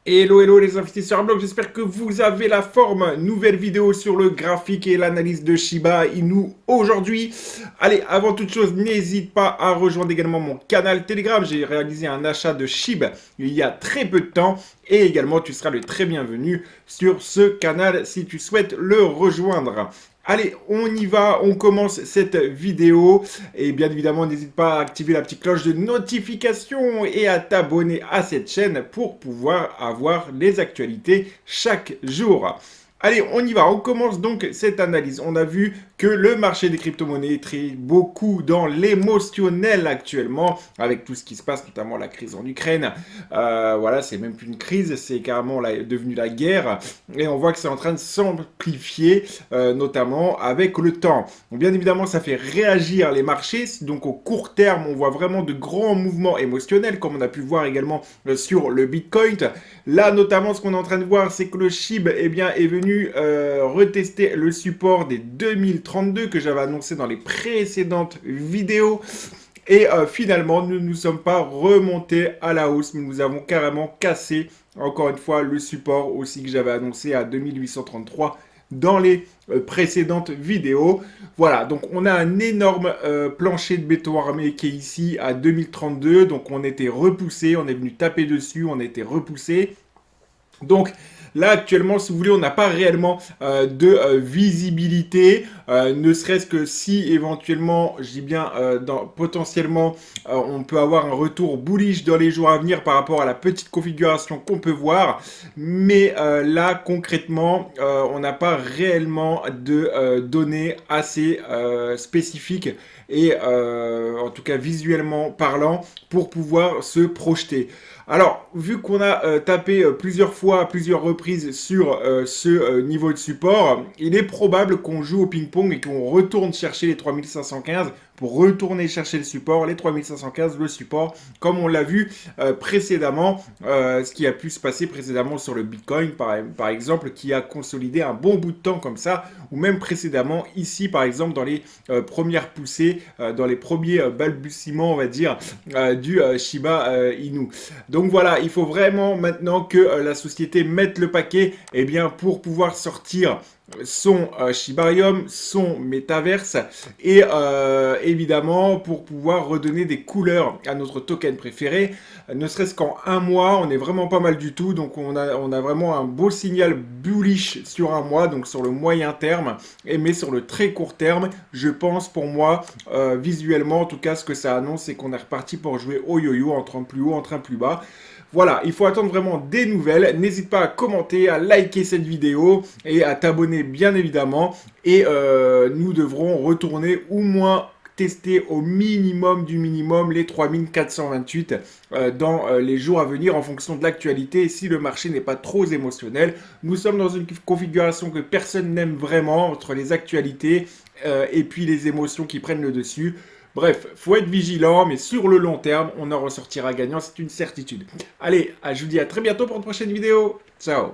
Hello, hello les investisseurs blocs, j'espère que vous avez la forme. Nouvelle vidéo sur le graphique et l'analyse de Shiba Inu aujourd'hui. Allez, avant toute chose, n'hésite pas à rejoindre également mon canal Telegram. J'ai réalisé un achat de SHIB il y a très peu de temps. Et également, tu seras le très bienvenu sur ce canal si tu souhaites le rejoindre. Allez, on y va, on commence cette vidéo. Et bien évidemment, n'hésite pas à activer la petite cloche de notification et à t'abonner à cette chaîne pour pouvoir avoir les actualités chaque jour. Allez, on y va, on commence donc cette analyse. On a vu que le marché des crypto-monnaies est très beaucoup dans l'émotionnel actuellement, avec tout ce qui se passe, notamment la crise en Ukraine. Voilà, c'est même plus une crise, c'est carrément devenu la guerre. Et on voit que c'est en train de s'amplifier, notamment avec le temps. Donc, bien évidemment, ça fait réagir les marchés. Donc au court terme, on voit vraiment de grands mouvements émotionnels, comme on a pu voir également sur le Bitcoin. Là, notamment, ce qu'on est en train de voir, c'est que le SHIB eh bien, est venu retester le support des 2032 que j'avais annoncé dans les précédentes vidéos. Et finalement, nous ne nous sommes pas remontés à la hausse, mais nous avons carrément cassé, encore une fois, le support aussi que j'avais annoncé à 2833 dans les précédentes vidéos. Voilà, donc on a un énorme plancher de béton armé qui est ici à 2032. Donc on était repoussé, on est venu taper dessus, on a été repoussé. Donc là actuellement, si vous voulez, on n'a pas réellement de visibilité, ne serait-ce que si éventuellement, je dis bien potentiellement, on peut avoir un retour bullish dans les jours à venir par rapport à la petite configuration qu'on peut voir. Mais là concrètement, on n'a pas réellement de données assez spécifiques et en tout cas visuellement parlant pour pouvoir se projeter. Alors, vu qu'on a tapé plusieurs fois, à plusieurs reprises sur ce niveau de support, il est probable qu'on joue au ping-pong et qu'on retourne chercher les 3515 pour retourner chercher le support, les 3515, le support, comme on l'a vu précédemment, ce qui a pu se passer précédemment sur le Bitcoin, par exemple, qui a consolidé un bon bout de temps comme ça, ou même précédemment, ici, par exemple, dans les premières poussées, dans les premiers balbutiements, on va dire, du Shiba Inu. Donc voilà, il faut vraiment maintenant que la société mette le paquet eh bien, pour pouvoir sortir son Shibarium, son métaverse et évidemment pour pouvoir redonner des couleurs à notre token préféré. Ne serait-ce qu'en un mois, on est vraiment pas mal du tout. Donc on a vraiment un beau signal bullish sur un mois, donc sur le moyen terme. Mais sur le très court terme, je pense pour moi, visuellement en tout cas, ce que ça annonce, c'est qu'on est reparti pour jouer au yo-yo, en train plus haut, en train plus bas. Voilà, il faut attendre vraiment des nouvelles. N'hésite pas à commenter, à liker cette vidéo et à t'abonner bien évidemment. Et nous devrons retourner au moins tester au minimum du minimum les 3428 dans les jours à venir en fonction de l'actualité. Si le marché n'est pas trop émotionnel, nous sommes dans une configuration que personne n'aime vraiment entre les actualités et puis les émotions qui prennent le dessus. Bref, faut être vigilant, mais sur le long terme, on en ressortira gagnant, c'est une certitude. Allez, je vous dis à très bientôt pour une prochaine vidéo. Ciao.